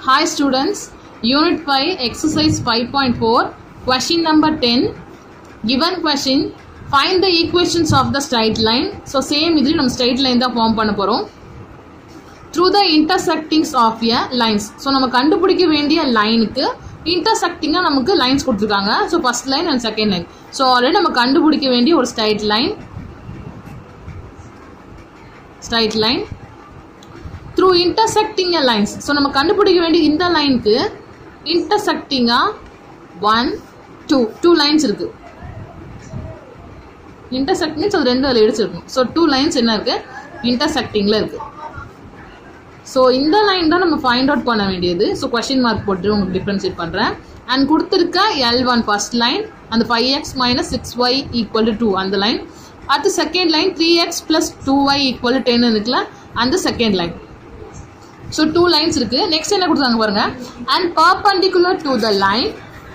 Hi students, Unit 5, Exercise 5.4, Question number 10. Given question, find the equations of the straight line. So same idhil nam straight line da form panna porom. Through the intersectings of a lines. So நம்ம கண்டுபிடிக்க வேண்டிய லைனுக்கு intersecting நமக்கு lines கொடுத்திருக்காங்க. So first line and second line. So already நம்ம கண்டுபிடிக்க வேண்டிய ஒரு straight line. Through intersecting a lines. So நம்ம கண்டுபிடிக்க வேண்டிய இந்த லைனுக்கு intersecting 1 2 lines இருக்கு. intersect means அது ரெண்டு edges இருக்கும். So 2 lines என்ன இருக்கு? intersectingல இருக்கு. So இந்த லைன் தான் நம்ம ஃபைண்ட் அவுட் பண்ண வேண்டியது. So question mark போட்டு உங்களுக்கு டிஃபரன்ஷியேட் பண்றேன். And கொடுத்திருக்க L1 first line and 5x minus 6y equal to 2 அந்த லைன். அடுத்து second line 3x plus 2y equal to 10 இருக்குல அந்த second line. So 2 lines இருக்கு. Next என்ன கொடுத்தாங்க பாருங்க. And perpendicular to the line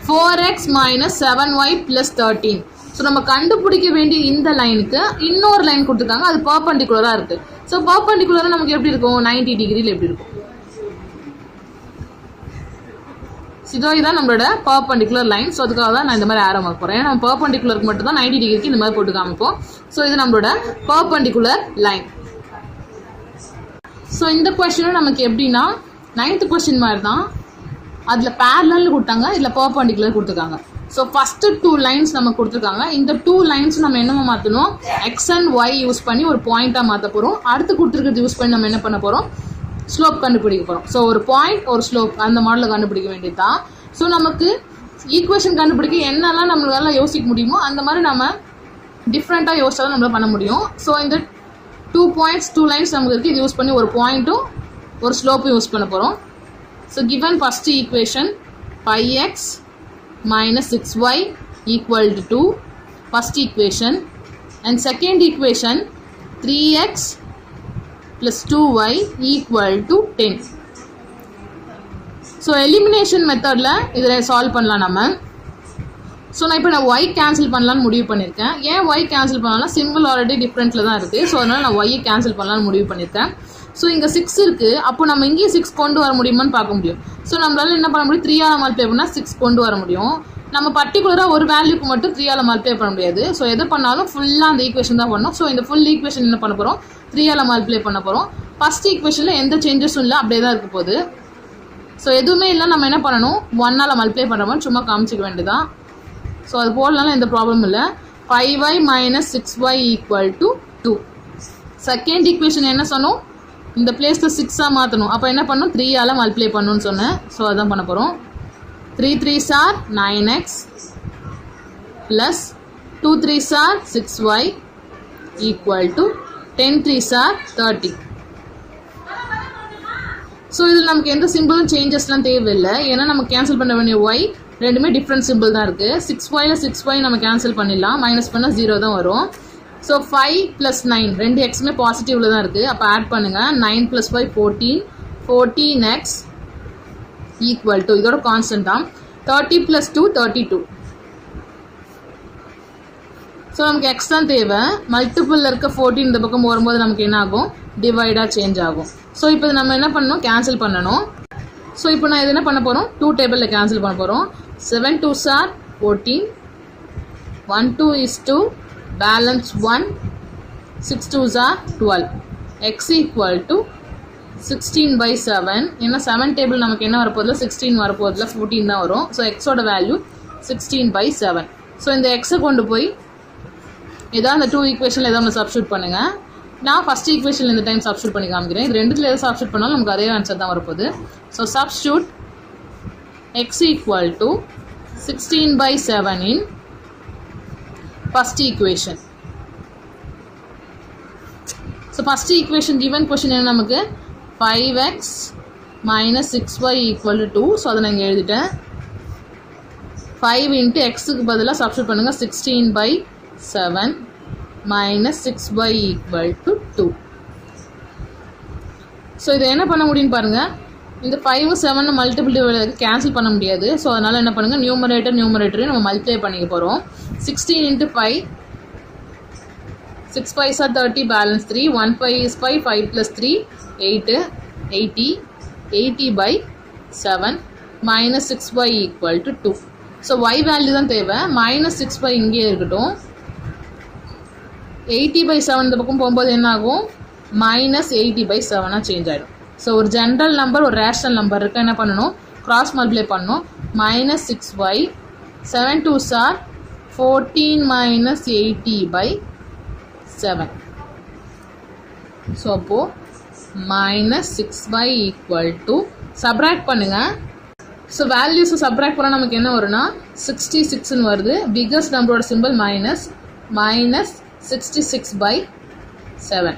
4x minus 7y plus 13. So நம்ம கண்டுபிடிக்க வேண்டிய இந்த லைனுக்கு இன்னொரு லைன் கொடுத்துருக்காங்க. அது perpendicular இருக்கு. So perpendicular நமக்கு எப்படி இருக்கும்? 90 டிகிரியில் எப்படி இருக்கும்? இதுதான் நம்மளோட perpendicular line. So அதுக்காக தான் நான் இந்த மாதிரி arrow mark போறேன். நம்ம perpendicularக்கு மட்டும் தான் 90 டிகிரிக்கு இந்த மாதிரி போட்டு காமிப்போம். So இது நம்மளோட perpendicular line. ஸோ இந்த கொஸ்டினும் நமக்கு எப்படின்னா 9th கொஸ்டின் மாதிரி தான். அதில் பேரலல் கொடுத்தாங்க, இதில் பர்பெண்டிகுலர் கொடுத்துருக்காங்க. ஸோ ஃபஸ்ட்டு 2 லைன்ஸ் நமக்கு கொடுத்துருக்காங்க. இந்த 2 லைன்ஸ் நம்ம என்னமா மாற்றணும்? எக்ஸ் அண்ட் ஒய் யூஸ் பண்ணி ஒரு பாயிண்ட்டாக மாற்ற போகிறோம். அடுத்து கொடுத்துருக்கிறது யூஸ் பண்ணி நம்ம என்ன பண்ண போகிறோம்? ஸ்லோப் கண்டுபிடிக்க போகிறோம். ஸோ ஒரு பாயிண்ட் ஒரு ஸ்லோப் அந்த மாடலில் கண்டுபிடிக்க வேண்டியது தான். ஸோ நமக்கு ஈக்குவேஷன் கண்டுபிடிக்க என்னெல்லாம் நம்மளால யோசிக்க முடியுமோ அந்த மாதிரி நம்ம டிஃப்ரெண்ட்டாக யோசிச்சா தான் நம்மளால் பண்ண முடியும். ஸோ இந்த 2 points 2 lines நமக்கு இருக்கு. இது யூஸ் பண்ணி ஒரு பாயிண்ட்டும் ஒரு ஸ்லோப்பும் யூஸ் பண்ண போகிறோம். So given first equation 5x minus 6y equal to 2 first equation and second equation 3x plus 2y equal to 10. So elimination மெத்தடில் இதில் சால்வ் பண்ணலாம் நம்ம. ஸோ நான் இப்போ ஒய் கேன்சல் பண்ணலான்னு முடிவு பண்ணியிருக்கேன். ஏன் ஒய் கேன்சல் பண்ணலாம்னா சிம்பிள் ஆல்ரெடி டிஃப்ரெண்ட்டில் தான் இருக்குது. ஸோ அதனால் நான் ஒய்யை கேன்சல் பண்ணலான்னு முடிவு பண்ணியிருக்கேன். ஸோ இங்கே 6 இருக்குது. அப்போ நம்ம இங்கேயும் 6 கொண்டு வர முடியுமான்னு பார்க்க முடியும். ஸோ நம்மளால என்ன பண்ண முடியும்? 3ஆல் மல்டிப்ளை பண்ணால் 6 கொண்டு வர முடியும். நம்ம பர்டிகுலராக ஒரு வேல்யூக்கு மட்டும் 3ஆல் மல்டிப்ளை பண்ண முடியாது. ஸோ எது பண்ணாலும் ஃபுல்லாக அந்த ஈக்குவேஷன் தான் பண்ணணும். ஸோ இந்த ஃபுல் ஈக்குவேஷன் என்ன பண்ண போகிறோம்? 3ஆல் மல்டிப்ளை பண்ண போகிறோம். ஃபஸ்ட் ஈக்குவேஷனில் எந்த சேஞ்சஸும் இல்லை, அப்படியே தான் இருக்க போகுது. ஸோ எதுவுமே இல்லை, நம்ம என்ன பண்ணணும்? 1ஆல் மல்டிப்ளை பண்ணுற மாதிரி சும்மா காமிச்சிக்க வேண்டியதான். ஸோ அது போடலாம், எந்த ப்ராப்ளம் இல்லை. 5y minus 6y equal to 2. Second equation என்ன சொன்னோம்? இந்த பிளேஸில் 6ஆக மாற்றணும். அப்போ என்ன பண்ணணும்? 3ஆல் மல்டிப்ளை பண்ணணும்னு சொன்னேன். ஸோ அதான் பண்ண போகிறோம். 3 3s are 9x plus 2 3s are 6y equal to 10 3s are 30. So இதில் நமக்கு எந்த சிம்பிளும் சேஞ்சஸ்லாம் தேவையில்லை. ஏன்னா நம்ம கேன்சல் பண்ண வேண்டிய ஒய் ரெண்டுமே டிஃப்ரெண்ட் சிம்பிள் தான் இருக்குது. 6y 6y நம்ம கேன்சல் பண்ணிடலாம். மைனஸ் பண்ணால் 0 தான் வரும். ஸோ 5 + 9 ரெண்டு எக்ஸுமே பாசிட்டிவில் தான் இருக்குது. அப்போ ஆட் பண்ணுங்கள். 9 + 5 14 14x ஈக்குவல் டு இதோட கான்ஸ்டன்ட் தான் 30 + 2 32. ஸோ நமக்கு எக்ஸ் தான் தேவை. மல்டிபிளில் இருக்க 14 இந்த பக்கம் வரும்போது நமக்கு என்ன ஆகும்? டிவைடாக சேஞ்ச் ஆகும். ஸோ இப்போ நம்ம என்ன பண்ணணும்? கேன்சல் பண்ணணும். ஸோ இப்போ நான் இது என்ன பண்ண போகிறோம்? 2 டேபிளில் கேன்சல் பண்ண போகிறோம். 7 2s are 14 1 2 is 2 balance 1 6 2s are 12 x equal to 16/7. ஏன்னா 7 டேபிள் நமக்கு என்ன வரப்போதில்ல? 16 வரப்போதில்ல, 14 தான் வரும். ஸோ எக்ஸோட வேல்யூ 16/7. ஸோ இந்த எக்ஸை கொண்டு போய் ஏதாவது அந்த 2 ஈக்குவேஷனில் ஏதாவது ஒன்று சப்ஸ்டியூட் பண்ணுங்கள். நான் ஃபஸ்ட் ஈக்குவேஷனில் இந்த டைம் சப்ஸ்டியூட் பண்ணி காமிக்கிறேன். இது ரெண்டுத்தில் எதாவது சப்ஸ்டியூட் பண்ணாலும் நமக்கு அதே ஆன்சர் தான் வரப்போகுது. So substitute x equal to 16/7 in first equation. So first equation given question என்ன நமக்கு? 5x minus 6y equal to 2. So அதை நான் இங்கே எழுதிட்டேன். 5 into xக்கு பதிலாக சப்ஸ்டியூட் பண்ணுங்கள். 16/7 minus 6y equal to 2. So இதை என்ன பண்ண முடியும்னு பாருங்கள். இந்த 5 7 மல்டிபிள் டிவைட் கேன்சல் பண்ண முடியாது. ஸோ அதனால் என்ன பண்ணுங்கள்? நியூமரேட்டரையும் நம்ம மல்டிப்ளை பண்ணிக்க போகிறோம். 16 into 5 6 5s are 30 balance 3 1 5 is 5 5 plus 3 8 80 80/2. 7 minus 6y equal to 2. So y value தான் தேவை. மைனஸ் 6y இங்கே இருக்கட்டும். 80/7 இந்த பக்கம் போகும்போது என்ன ஆகும்? மைனஸ் 80/7 சேஞ்ச் ஆகிடும். ஸோ ஒரு ஜென்ரல் நம்பர் ஒரு ரேஷனல் நம்பர் இருக்குது, என்ன பண்ணணும்? கிராஸ் மல்டிப்ளை பண்ணணும். Minus 6y 7 2s are 14 minus 80/7. ஸோ அப்போது minus 6y equal to subtract பண்ணுங்கள். ஸோ வேல்யூஸை சப்ராக்ட் பண்ணால் நமக்கு என்ன வரும்னா 66ன்னு வருது. பிக்கஸ்ட் நம்பரோட சிம்பிள் மைனஸ் 66/7.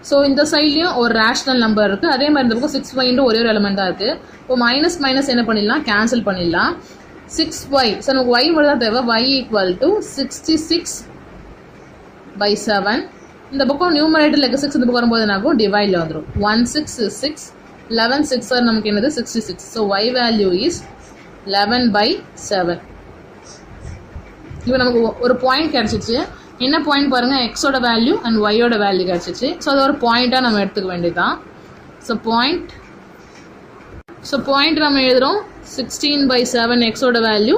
ஸோ இந்த சைட்லேயும் ஒரு ரேஷ்னல் நம்பர் இருக்குது. அதே மாதிரி இந்த பக்கம் 6y ஒரே ஒரு எலிமெண்ட் தான் இருக்குது. இப்போ மைனஸ் மைனஸ் என்ன பண்ணிடலாம்? கேன்சல் பண்ணிடலாம். 6y, ஸோ நமக்கு y மட்டும் தான் தேவை. y equal to 66/7. இந்த பக்கம் நியூமரேட்டரில் இருக்க 6 இந்த பக்கம் வரும்போது என்ன ஆகும்? டிவைடில் வந்துடும். 1 6 6 11 6 நமக்கு என்னது? 66. So y value is 11/7. இப்போ நமக்கு ஒரு பாயிண்ட் கிடச்சிச்சு. என்ன பாயிண்ட் பாருங்கள்? எக்ஸோட வேல்யூ அண்ட் ஒய்யோட வேல்யூ கிடச்சிச்சு. ஸோ அது ஒரு பாயிண்ட்டாக நம்ம எடுத்துக்க வேண்டியதுதான். ஸோ பாயிண்ட் நம்ம எழுதுகிறோம் 16/7 எக்ஸோட வேல்யூ,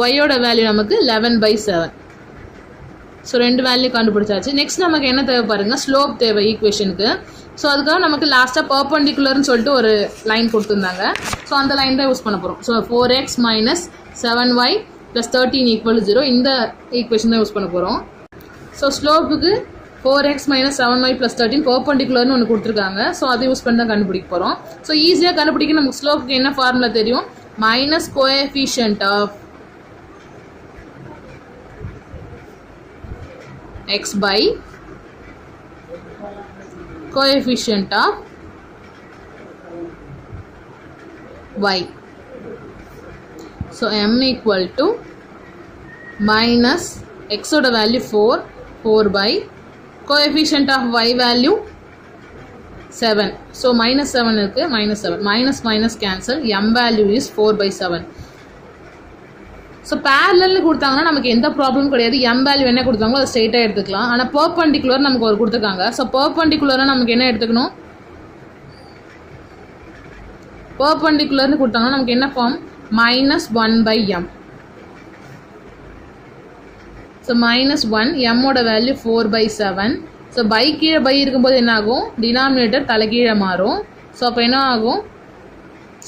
ஒய்யோட வேல்யூ நமக்கு 11/7. ஸோ ரெண்டு வேல்யூ கண்டுபிடிச்சாச்சு. நெக்ஸ்ட் நமக்கு என்ன தேவை பாருங்கள்? ஸ்லோப் தேவை ஈக்குவேஷனுக்கு. ஸோ அதுக்காக நமக்கு லாஸ்ட்டாக பர்பண்டிகுலர்னு சொல்லிட்டு ஒரு லைன் கொடுத்துருந்தாங்க. ஸோ அந்த லைன் தான் யூஸ் பண்ண போகிறோம். So 4x minus 7y plus 13 equal to 0 இந்த ஈக்குவேஷன் தான் யூஸ் பண்ண போகிறோம். ஸோ ஸ்லோப்புக்கு 4x minus 7y plus 13 பர்பண்டிகுலர்னு ஒன்று கொடுத்துருக்காங்க. ஸோ அதை யூஸ் பண்ணி தான் கண்டுபிடிக்க போகிறோம். ஸோ ஈஸியாக கண்டுபிடிக்க நமக்கு ஸ்லோப்புக்கு என்ன ஃபார்முலா தெரியும்? Minus coefficient of x by coefficient of y. So m equal to minus x oda value 4 by coefficient of y value 7. So minus 7 irukku, minus 7 minus cancel, m value is 4/7. So பேரலல்னு கொடுத்தாங்கன்னா நமக்கு எந்த ப்ராப்ளமும் கிடையாது. M value என்ன கொடுத்தாங்களோ அதை ஸ்ட்ரெயிட்டாக எடுத்துக்கலாம். ஆனால் பர்பண்டிகுலர் நமக்கு ஒரு கொடுத்துருக்காங்க. ஸோ பர்பண்டிகுலராக நமக்கு என்ன எடுத்துக்கணும்? பர்பண்டிகுலர்னு கொடுத்தாங்கன்னா நமக்கு என்ன ஃபார்ம்? -1/m. ஸோ -1, எம்மோட வேல்யூ 4/7. ஸோ பை கீழே பை இருக்கும்போது என்ன ஆகும்? டினாமினேட்டர் தலைகீழே மாறும். ஸோ அப்போ என்ன ஆகும்?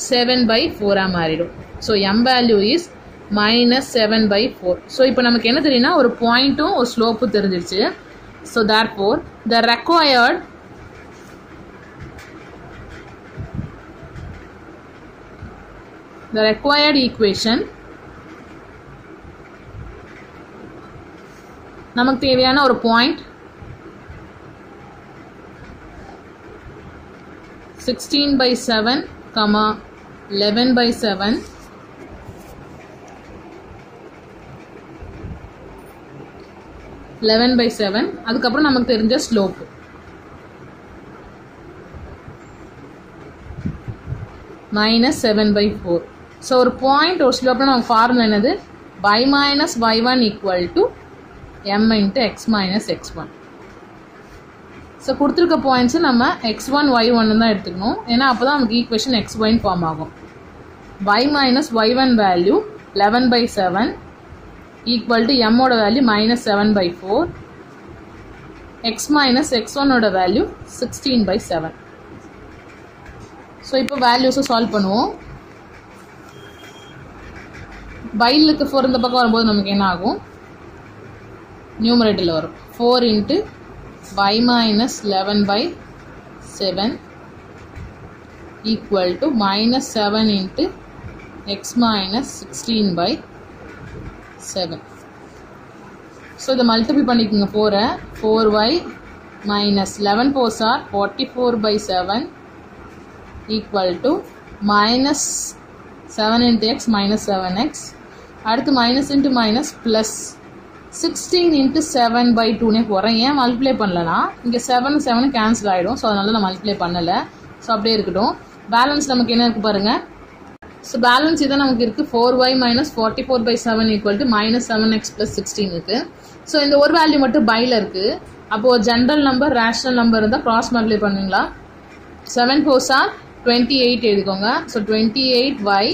7/4 மாறிடும். So M value is -7/4. So இப்போ நமக்கு என்ன தெரியும்னா ஒரு பாயிண்ட்டும் ஒரு ஸ்லோப்பும் தெரிஞ்சிருச்சு. So therefore the required equation நமக்கு தேவையான ஒரு பாயிண்ட் 16/7, 11/7, 11/7. அதுக்கப்புறம் நமக்கு தெரிஞ்ச ஸ்லோப் -7/4. ஸோ ஒரு பாயிண்ட் ஒரு ஸ்லோப்னா நமக்கு ஃபார்முலா என்னது? y minus y1 equal to m into x minus x1. So கொடுத்துருக்க பாயிண்ட்ஸு நம்ம x1 y1 தான் எடுத்துக்கணும். ஏன்னா அப்போ தான் நமக்கு ஈக்குவேஷன் xy ஃபார்ம் ஆகும். y minus y1 value 11/7 equal to எம்மோட வேல்யூ -7/4, எக்ஸ் மைனஸ் x1ஓட வேல்யூ 16/7. ஸோ இப்போ வேல்யூஸை சால்வ் பண்ணுவோம். பைலுக்கு 4 இந்த பக்கம் வரும்போது நமக்கு என்ன ஆகும்? நியூமரேட்டரில் வரும் 4 × y minus 11/7 equal to -7 × x minus 16/7. So இதை மல்டிபிள் பண்ணிக்கோங்க. 4y minus 11 4s are 44/7 equal to -7 × x minus 7x. அடுத்து மைனஸ் இன்ட்டு மைனஸ் ப்ளஸ் 16 × 7/2 போகிறேன். ஏன் மல்டிப்ளை பண்ணலன்னா இங்கே 7 கேன்சல் ஆகிடும். ஸோ அதனால நான் மல்டிப்ளை பண்ணலை. ஸோ அப்படியே இருக்கட்டும். பேலன்ஸ் நமக்கு என்ன இருக்குது பாருங்கள். ஸோ பேலன்ஸ் இதான் நமக்கு இருக்குது. 4y minus 44/7 equal to -7x plus 16 இருக்குது. ஸோ இந்த ஒரு வேல்யூ மட்டும் பையில் இருக்குது. அப்போது ஜென்ரல் நம்பர் ரேஷனல் நம்பர் இருந்தால் க்ராஸ் மல்டிப்ளை பண்ணுவீங்களா? 7 4s are 28 எழுதிக்கோங்க. ஸோ 28y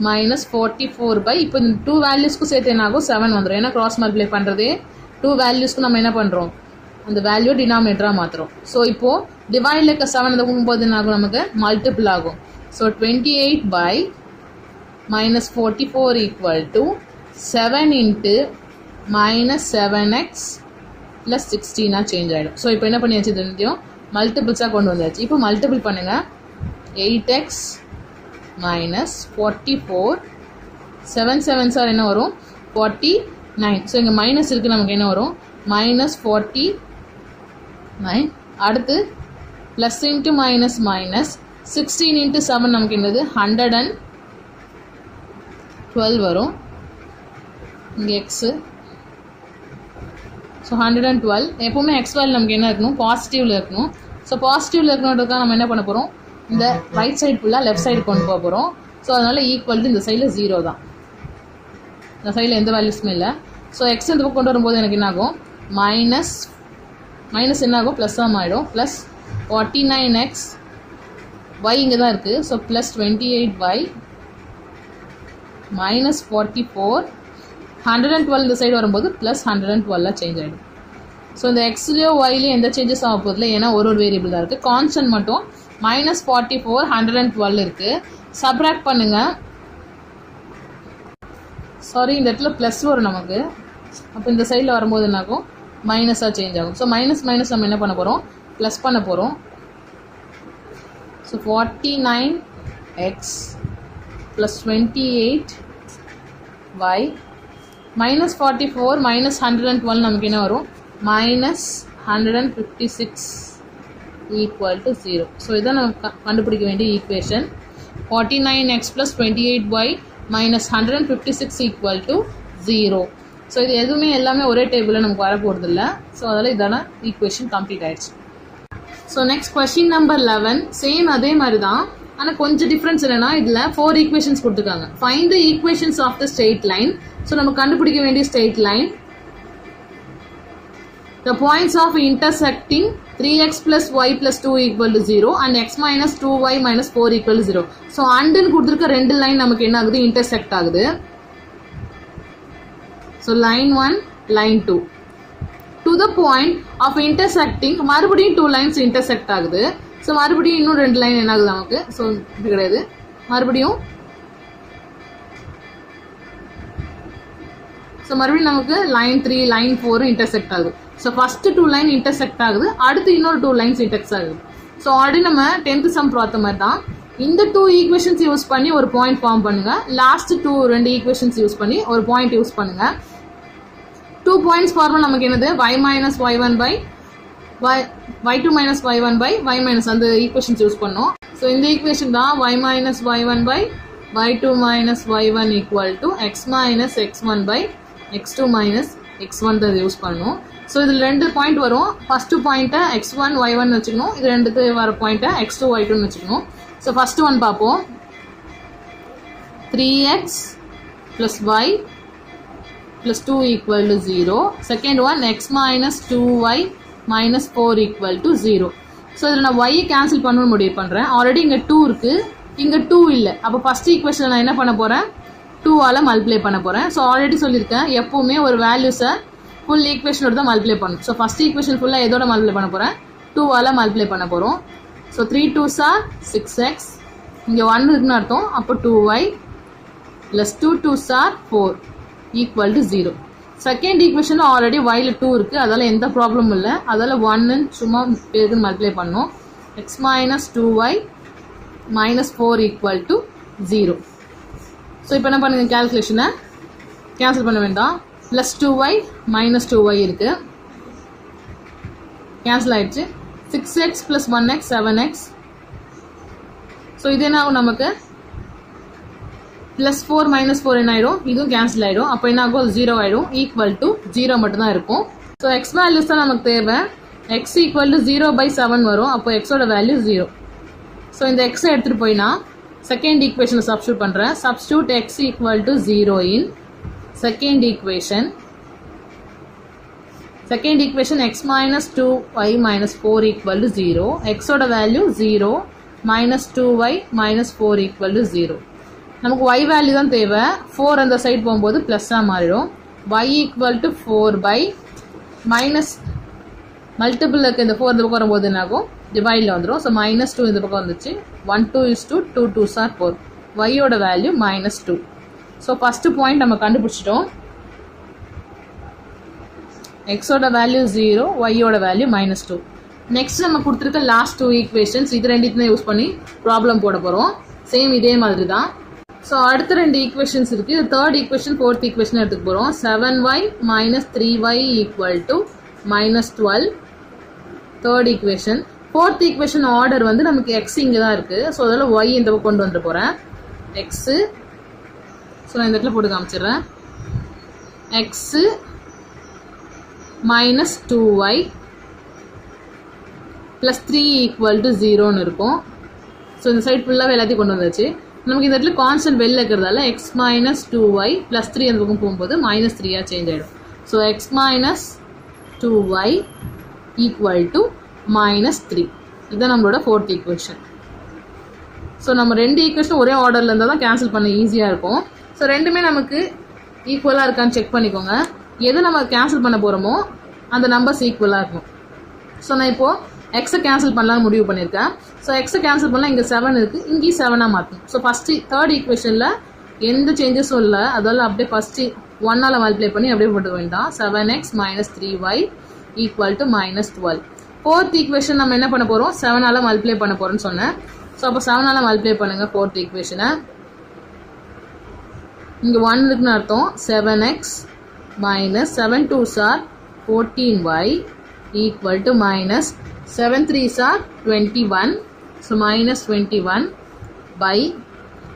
மைனஸ் 44 இப்போ இந்த 2 வேல்யூஸ்க்கு சேர்த்து என்ன ஆகும் 7 வந்துடும். ஏன்னா கிராஸ் மல்டிப்ளை பண்ணுறது 2 வேல்யூஸ்க்கு நம்ம என்ன பண்ணுறோம், அந்த வேல்யூ டினாமினேட்டராக மாற்றுறோம். ஸோ இப்போது டிவைடில் இருக்க 7 அந்த போகும்போது என்ன ஆகும், நமக்கு மல்டிபிள் ஆகும். So 28 minus 44 equal to 7 into minus 7x plus 16 change ஆகிடும். ஸோ இப்போ என்ன பண்ணியாச்சு, தெரிஞ்சும் மல்டிபிள்ஸாக கொண்டு வந்தாச்சு. இப்போ மல்டிபிள் பண்ணுங்கள். 8x minus 44 7 7s ஆர் என்ன வரும் 49. ஸோ இங்கே மைனஸ் இருக்குது, நமக்கு என்ன வரும் minus 49. அடுத்து plus into minus minus 16 into 7 நமக்கு என்னது 112 வரும். இங்கே எக்ஸு. ஸோ 112 எப்போவுமே எக்ஸ் வேல்யூ நமக்கு என்ன இருக்கணும், பாசிட்டிவில் இருக்கணும். ஸோ பாசிட்டிவில் இருக்கணுன்றதுக்காக நம்ம என்ன பண்ண போகிறோம், இந்த ரைட் சைடு ஃபுல்லாக லெஃப்ட் சைடு கொண்டு போக போகிறோம். ஸோ அதனால் ஈக்குவல் இந்த சைடில் 0 தான், இந்த சைடில் எந்த வேல்யூஸுமே இல்லை. ஸோ எக்ஸ் இந்த பக்கம் கொண்டு வரும்போது எனக்கு என்ன ஆகும், மைனஸ் என்ன ஆகும், ப்ளஸ்ஸாக ஆகிடும். ப்ளஸ் 49x y இங்கே தான் இருக்குது. ஸோ ப்ளஸ் 28y மைனஸ் 44 112 இந்த சைடு வரும்போது ப்ளஸ் 112 சேஞ்ச் ஆகிடும். ஸோ இந்த எக்ஸ்லேயோ ஒய்லேயும் எந்த சேஞ்சஸ் ஆக போதில்லை, ஏன்னா ஒரு வேரியபிள் தான் இருக்குது. கான்ஸ்டன்ட் மட்டும் மைனஸ் 44 112 இருக்குது. சப்ராக்ட் பண்ணுங்கள். சாரி, இந்த இடத்துல ப்ளஸ் வரும் நமக்கு. அப்போ இந்த சைடில் வரும்போது என்ன ஆகும், மைனஸாக சேஞ்ச் ஆகும். ஸோ மைனஸ் மைனஸ் நம்ம என்ன பண்ண போகிறோம், ப்ளஸ் பண்ண போகிறோம். So 49x plus 28y minus 44 minus 112 நமக்கு என்ன வரும், மைனஸ் 156 ஈக்குவல் டு 0. ஸோ இதான் நம்ம கண்டுபிடிக்க வேண்டிய equation. 49x plus 28y minus 156 equal to 0. So இது எதுவுமே எல்லாமே ஒரே டேபிளில் நமக்கு வர போகிறது இல்லை. ஸோ அதில் இதான ஈக்குவேஷன் கம்ப்ளீட் ஆயிடுச்சு. So next question number 11 same அதே மாதிரி தான், ஆனால் கொஞ்சம் டிஃப்ரென்ஸ் என்னன்னா இதில் 4 ஈக்குவேஷன்ஸ் கொடுத்துருக்காங்க. Find the equations of the straight line. So நம்ம கண்டுபிடிக்க வேண்டிய straight line. The points of intersecting 3x plus y plus 2 equal to 0 and x minus 2y minus 4 equal to 0. So and ன்னு கொடுத்துருக்க ரெண்டு line நமக்கு என்ன ஆகுது, இன்டர்செக்ட் ஆகுது. So line 1 line 2 to the point of intersecting மறுபடியும் 2 lines intersect ஆகுது. So மறுபடியும் இன்னும் ரெண்டு லைன் என்ன ஆகுது நமக்கு, ஸோ இது கிடையாது, மறுபடியும் நமக்கு லைன் 3 லைன் 4 இன்டர்செக்ட் ஆகுது. ஸோ ஃபர்ஸ்ட் 2 லைன் இன்டர்செக்ட் ஆகுது, அடுத்து இன்னொரு 2 லைன்ஸ் இன்டர்செக்ட் ஆகுது. ஸோ ஆல்ரெடி நம்ம 10th சம் பார்த்த மாதிரி தான் இந்த 2 ஈக்குவேஷன்ஸ் யூஸ் பண்ணி ஒரு பாயிண்ட் ஃபார்ம் பண்ணுங்க. லாஸ்ட் 2 ஈக்குவேஷன்ஸ் யூஸ் பண்ணி ஒரு பாயிண்ட் யூஸ் பண்ணுங்க. 2 பாயிண்ட்ஸ் ஃபார்முலா நமக்கு என்னது, y minus y1 by y2 minus y1 by y minus அந்த ஈக்குவேஷன்ஸ் யூஸ் பண்ணோம். ஸோ இந்த ஈக்குவேஷன் தான் y minus y1 by y2 minus y1 equal to x minus x1 by x2 minus x1 தான் use பண்ணணும். So இதில் 2 point வரும். First பாயிண்ட்டை x1 y1 வச்சுக்கணும், இது ரெண்டுக்கு வர பாயிண்ட்டை x2 y2 வச்சுக்கணும். ஸோ ஃபர்ஸ்ட் ஒன் பார்ப்போம். 3x plus y plus 2 equal to 0. Second one x minus 2y minus 4 equal to 0. So இதில் நான் y கேன்சல் பண்ணணும்னு முடிவு பண்ணுறேன். ஆல்ரெடி இங்கே 2 இருக்குது, இங்கே 2 இல்லை. அப்போ ஃபர்ஸ்ட் ஈக்குவேஷன் நான் என்ன பண்ண போகிறேன், 2ஆல் மல்டிப்ளை பண்ண போகிறேன். ஸோ ஆல்ரெடி சொல்லியிருக்கேன், எப்போவுமே ஒரு வேல்யூஸை ஃபுல் ஈக்குவேஷனோட தான் மல்டிப்ளை பண்ணணும். ஸோ ஃபர்ஸ்ட் ஈக்குவேஷன் ஃபுல்லாக எதோட மல்டிப்ளை பண்ண போகிறேன், 2ஆல் மல்டிப்ளை பண்ண போகிறோம். ஸோ 3 2s are 6x, இங்கே 1 இருக்குன்னு அர்த்தம். அப்போ 2y plus 2 2s are 4 equal to 0. Second ஈக்குவேஷனில் ஆல்ரெடி yல 2 இருக்குது, அதால் எந்த ப்ராப்ளமும் இல்லை. அதால் 1 சும்மா பேருக்கு மல்டிப்ளை பண்ணணும். x minus 2y minus 4 equal to 0. So இப்போ என்ன பண்ணுங்க, கேல்குலேஷனை கேன்சல் பண்ண வேண்டாம். ப்ளஸ் 2y மைனஸ் 2y இருக்குது, கேன்சல் ஆகிடுச்சு. 6x plus 1x 7x. So இது என்ன ஆகும் நமக்கு, ப்ளஸ் 4 மைனஸ் 4 என்ன ஆகிடும், இதுவும் கேன்சல் ஆகிடும். அப்போ என்ன ஆகும், 0 ஆகிடும். ஈக்குவல் டு 0 மட்டும்தான் இருக்கும். ஸோ எக்ஸ் வேல்யூஸ் தான் நமக்கு தேவை. எக்ஸ் ஈக்குவல் டு 0/7 வரும். அப்போ எக்ஸோட வேல்யூ 0. ஸோ இந்த எக்ஸை எடுத்துகிட்டு போயினா செகண்ட் ஈக்குவேஷனை சப்ஸ்டியூட் பண்ணுறேன். Substitute X equal to 0 in second equation. Second equation x minus 2y minus 4 equal to 0. எக்ஸோட value 0. minus 2y minus 4 equal to 0. நமக்கு y வேல்யூ தான் தேவை. 4 அந்த சைடு போகும்போது ப்ளஸ்ஸாக மாறிடும். y equal to 4 by minus multiple இருக்க இந்த 4 இந்த பக்கம் வரும்போது என்ன ஆகும், டிவைடில் வந்துடும். ஸோ மைனஸ் 2 இந்த பக்கம் வந்துச்சு. 1 2 is 2, 2 2s are 4. y-ஓட value minus 2. So first point நம்ம கண்டுபிடிச்சிட்டோம். x-ஓட வேல்யூ 0, y-ஓட வேல்யூ minus 2. நெக்ஸ்ட் நம்ம கொடுத்துருக்க லாஸ்ட் 2 ஈக்குவேஷன்ஸ் இது ரெண்டுத்தையும் யூஸ் பண்ணி ப்ராப்ளம் போட போகிறோம். சேம் இதே மாதிரி தான். ஸோ அடுத்த 2 ஈக்குவேஷன்ஸ் இருக்குது. இது தேர்ட் ஈக்குவேஷன் ஃபோர்த் ஈக்குவேஷன் எடுத்துக்க போகிறோம். 7y minus 3y equal to minus 12. Third equation. Fourth equation order வந்து நமக்கு எக்ஸ் இங்கே தான் இருக்குது. ஸோ அதில் ஒய் இந்த பக்கம் கொண்டு வந்துட்டு போகிறேன். எக்ஸு, ஸோ நான் இந்த இடத்துல போட்டு காமிச்சிடுறேன். X minus 2y plus 3 equal to 0ன்னு இருக்கும். ஸோ இந்த சைட் ஃபுல்லாகவே எல்லாத்தையும் கொண்டு வந்தாச்சு. நமக்கு இந்த இடத்துல கான்ஸ்டன்ட் வெளில இருக்கிறதால எக்ஸ் மைனஸ் 2y ப்ளஸ் 3 அந்த பக்கம் போகும்போது மைனஸ் 3யாக சேஞ்ச் ஆகிடும். So X minus 2y equal to minus 3. இதுதான் நம்மளோட ஃபோர்த் ஈக்குவேஷன். ஸோ நம்ம 2 ஈக்குவேஷன் ஒரே ஆர்டரில் இருந்தால் தான் கேன்சல் பண்ண ஈஸியாக இருக்கும். ஸோ ரெண்டுமே நமக்கு ஈக்குவலாக இருக்கான்னு செக் பண்ணிக்கோங்க. எது நம்ம கேன்சல் பண்ண போகிறோமோ அந்த நம்பர்ஸ் ஈக்குவலாக இருக்கும். ஸோ நான் இப்போது எக்ஸை கேன்சல் பண்ணலான்னு முடிவு பண்ணியிருக்கேன். ஸோ எக்ஸை கேன்சல் பண்ணலாம். இங்கே 7 இருக்குது, இங்கேயும் 7ஆக மாற்றணும். ஸோ ஃபஸ்ட்டு தேர்ட் ஈக்குவேஷனில் எந்த சேஞ்சஸும் இல்லை. அதால் அப்படியே ஃபஸ்ட்டு 1ஆல் மல்டிப்ளை பண்ணி அப்படியே போட்டு வேண்டாம். 7x minus 3y equal to minus 12. Fourth equation நம்ம என்ன பண்ண போகிறோம், 7ஆல் மல்டிப்ளை பண்ண போகிறோம்னு சொன்னேன். ஸோ அப்போ 7ஆல் மல்டிப்ளை பண்ணுங்கள் ஃபோர்த் ஈக்குவேஷனை. இங்கே 1 இருக்குன்னு அர்த்தம். 7x minus 7 2s are 14y equal to minus 7 3s are 21. So minus 21 by.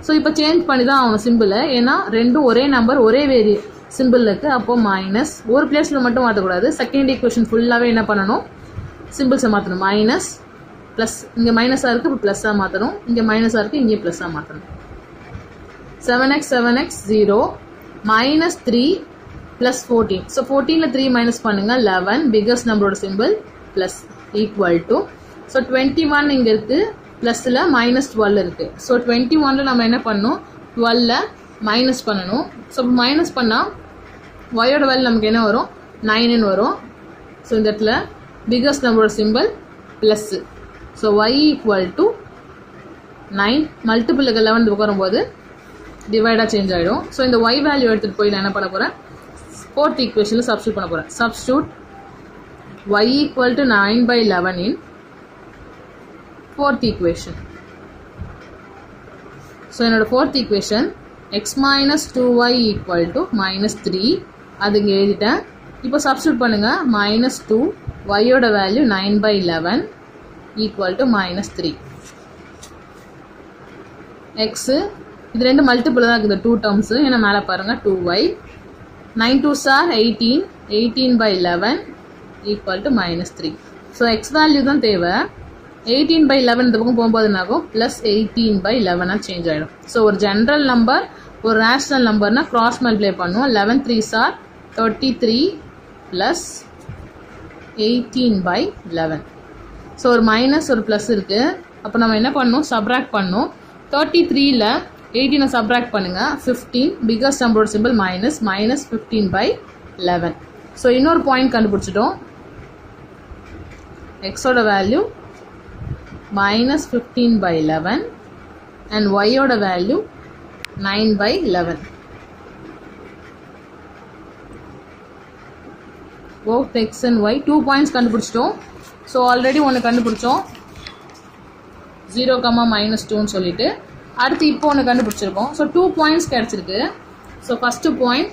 So இப்போ சேஞ்ச் பண்ணி தான் ஆகணும் சிம்பிளை. ஏன்னா ரெண்டும் ஒரே நம்பர் ஒரே சிம்பிள் இருக்குது. அப்போது மைனஸ் ஒரு பிளேஸில் மட்டும் மாற்றக்கூடாது. செகண்ட் ஈக்குவேஷன் ஃபுல்லாகவே என்ன பண்ணணும், சிம்பிள்ஸை மாற்றணும். மைனஸ் ப்ளஸ், இங்கே மைனஸாக இருக்குது, இப்போ ப்ளஸ்ஸாக மாற்றணும். இங்கே மைனஸாக இருக்குது, இங்கே ப்ளஸ்ஸாக மாற்றணும். 7x 0 minus 3 plus 14. ஸோ 14ல் 3 மைனஸ் பண்ணுங்கள், 11. பிகஸ்ட் நம்பரோட symbol plus equal to. So 21 இங்கே இருக்குது, ப்ளஸில் minus 12 இருக்குது. ஸோ 21ல் நம்ம என்ன பண்ணணும், 12ல் மைனஸ் பண்ணணும். ஸோ மைனஸ் பண்ணால் ஒயோட வேல்யூ நமக்கு என்ன வரும், 9ன்னு வரும். ஸோ இந்த இடத்துல பிகஸ்ட் நம்பரோட simple plus. So y equal to 9. மல்டிபிளுக்கு 11 வரும்போது டிவைடாக சேஞ்ச் ஆகிடும். ஸோ இந்த y வேல்யூ எடுத்துகிட்டு போய் நான் என்ன பண்ண போகிறேன், ஃபோர்த் ஈக்குவேஷனில் சப்ஸ்டியூட் பண்ண போகிறேன். Substitute y equal to 9 by 11 in fourth equation. So என்னோட fourth equation x minus 2y equal to minus 3. அது இங்கே எழுதிட்டேன். இப்போ சப்ஸ்டியூட் பண்ணுங்க. minus 2 y-ஓட value 9 by 11 equal to minus 3. x இது ரெண்டு மல்டிபிள் தான் இருக்குது 2 டேர்ம்ஸ். ஏன்னா மேலே பாருங்கள் 2y. 9 2s are 18. 18 by 11 equal to minus 3. So x value தான் தேவை. 18 by 11 இந்த பக்கம் போகும்போது என்னாகும், ப்ளஸ் 18 by 11ஆக சேஞ்ச் ஆகிடும். ஸோ ஒரு ஜென்ரல் நம்பர் ஒரு ரேஷ்னல் நம்பர்னா கிராஸ் மல்டிப்ளை பண்ணுவோம். 11 3s are 33 plus 18 by 11. So ஒரு மைனஸ் ஒரு ப்ளஸ் இருக்குது. அப்போ நம்ம என்ன பண்ணணும், சப்ராக்ட் பண்ணணும். 33ல் 18 சப்ராக்ட் பண்ணுங்கள், 15. பிகஸ்ட் நம்பரோட symbol minus, minus 15 by 11. So இன்னொரு பாயிண்ட் கண்டுபிடிச்சிட்டோம். எக்ஸோட வேல்யூ minus 15 by 11 and y-ஓட value 9 by 11. both x and y 2 points கண்டுபிடிச்சிட்டோம். ஸோ ஆல்ரெடி ஒன்று கண்டுபிடிச்சோம் 0, -2ன்னு சொல்லிட்டு. அடுத்து இப்போ ஒன்று கண்டுபிடிச்சிருக்கோம். ஸோ 2 பாயிண்ட்ஸ் கிடச்சிருக்கு. So first point,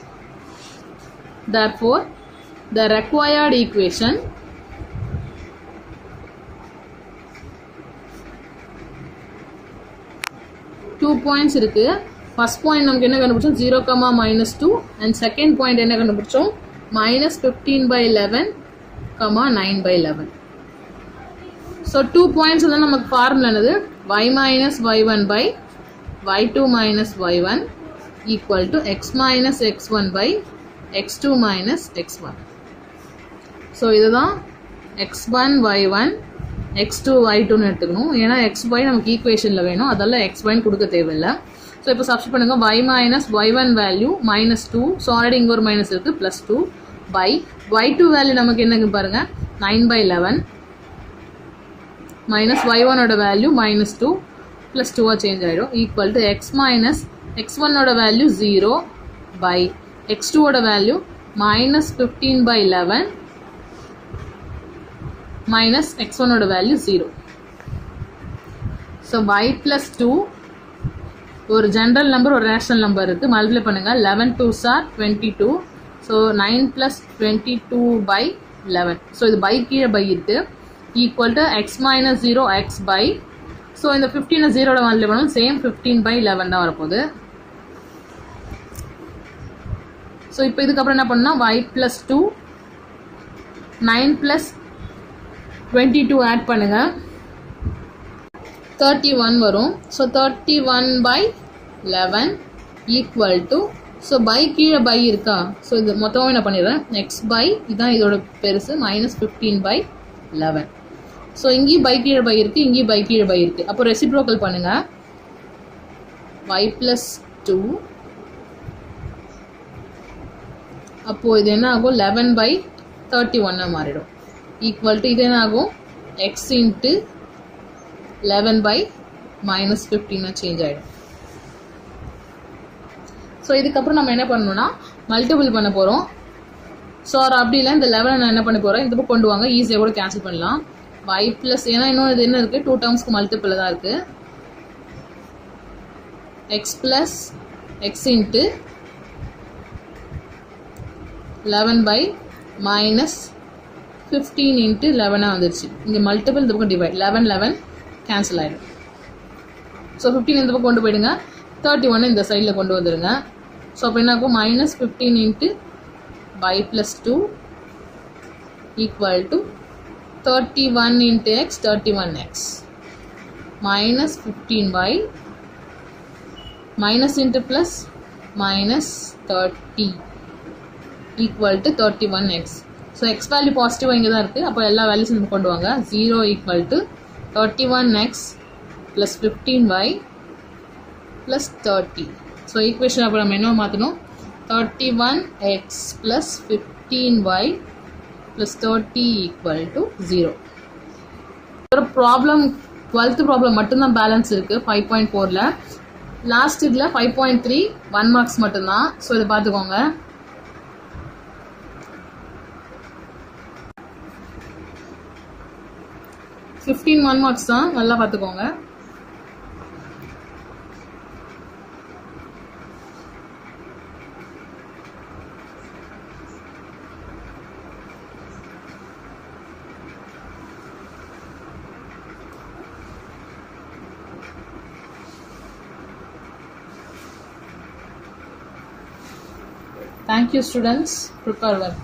therefore the required equation two points இருக்குது. ஃபஸ்ட் பாயிண்ட் நமக்கு என்ன கண்டுபிடிச்சோம், 0, -2. அண்ட் செகண்ட் பாயிண்ட் என்ன கண்டுபிடிச்சோம், minus 15 by 11, 9 by 11. So 2 points தான் நமக்கு ஃபார்முலா என்னது, y minus y1 by y2 minus y1 equal to x minus x1 by x2 minus x1. So இதுதான் x1 y1 x2 y2ன்னு எடுத்துக்கணும். ஏன்னா xy நமக்கு ஈக்குவேஷனில் வேணும், அதெல்லாம் xyன்னு கொடுக்க தேவையில்லை. ஸோ இப்போ சப்ஸ்டிட் பண்ணுங்கள். y minus y1 value -2. So already இங்கே ஒரு மைனஸ் இருக்குது, +2 பை y2 வேல்யூ நமக்கு என்னங்க பாருங்கள் 9/11 மைனஸ் y1ஓட வேல்யூ -2 +2 சேஞ்ச் ஆகிடும் ஈக்குவல் டு x மைனஸ் x1ஓட வேல்யூ 0 பை x2ஓட வேல்யூ -15/11 minus x1ஓட வேல்யூ 0. ஸோ y plus 2 ஒரு ஜென்ரல் நம்பர் ஒரு ரேஷனல் நம்பர் இருக்குது, மல்டிப்ளை பண்ணுங்கள். 11 2s are 22. So 9 plus 22/11. So இது பை கீழே பை இருக்குது equal to x minus 0 x by. So இந்த 15 0ஓட மல்டிப்ளை பண்ணாலும் சேம் 15/11 தான் வரப்போகுது. ஸோ இப்போ இதுக்கப்புறம் என்ன பண்ணால் y plus 2 9 plus 22 ஆட் பண்ணுங்கள், 31 வரும். So 31/11 equal to, so by கீழே பை இருக்கா, ஸோ இது மொத்தமாக என்ன பண்ணிடுறேன் x பை, இதுதான் இதோட பெருசு, -15/11. ஸோ இங்கேயும் பை கீழே பை இருக்குது, இங்கேயும் பை கீழே பை இருக்குது. அப்போ ரெசிப்ரோக்கல் பண்ணுங்கள். y plus 2 அப்போது இது என்ன ஆகும் 11/31 மாறிடும் ஈக்குவல் டு இது என்ன ஆகும் x இன்ட்டு 11/-15 சேஞ்ச் ஆகிடும். ஸோ இதுக்கப்புறம் நம்ம என்ன பண்ணணும்னா மல்டிபிள் பண்ண போகிறோம். ஸோ அப்படி இல்லை இந்த 11 நான் என்ன பண்ண போகிறேன், இந்த பக்கம் கொண்டு வாங்க, ஈஸியாக கூட கேன்சல் பண்ணலாம். y ப்ளஸ், ஏன்னா இன்னும் இது என்ன இருக்குது 2 டேர்ம்ஸ்க்கு மல்டிபிள் தான் இருக்குது. x plus x into 11/-15 into 11 வந்துருச்சு. இங்கே மல்டிபிள் இந்த பக்கம் டிவைட், 11 கேன்சல் ஆகிடும். ஸோ 15 இந்த பக்கம் கொண்டு போயிடுங்க, 31 இந்த சைடில் கொண்டு வந்துடுங்க. ஸோ அப்போ என்ன ஆகும் -15 into y plus 2 equal to 31 into x 31x -15/, minus into plus -30 equal to 31x. So X value பாசிட்டிவாக இங்கே தான் இருக்குது, அப்போ எல்லா வேல்யூஸும் நம்ம கொண்டு வாங்க. 0 equal to 31x plus 15y plus 30. So equation அப்போ நம்ம என்ன மாற்றணும், 31x plus 15y plus 30 equal to 0. ஒரு ப்ராப்ளம் 12th ப்ராப்ளம் மட்டும்தான் பேலன்ஸ் இருக்குது 5.4ல். லாஸ்ட் இதில் 5.3 1 மார்க்ஸ் மட்டும்தான். ஸோ இதை பார்த்துக்கோங்க. $15 1 மார்க்ஸ் தான், நல்லா பார்த்துக்கோங்க. Thank you students, prepare well.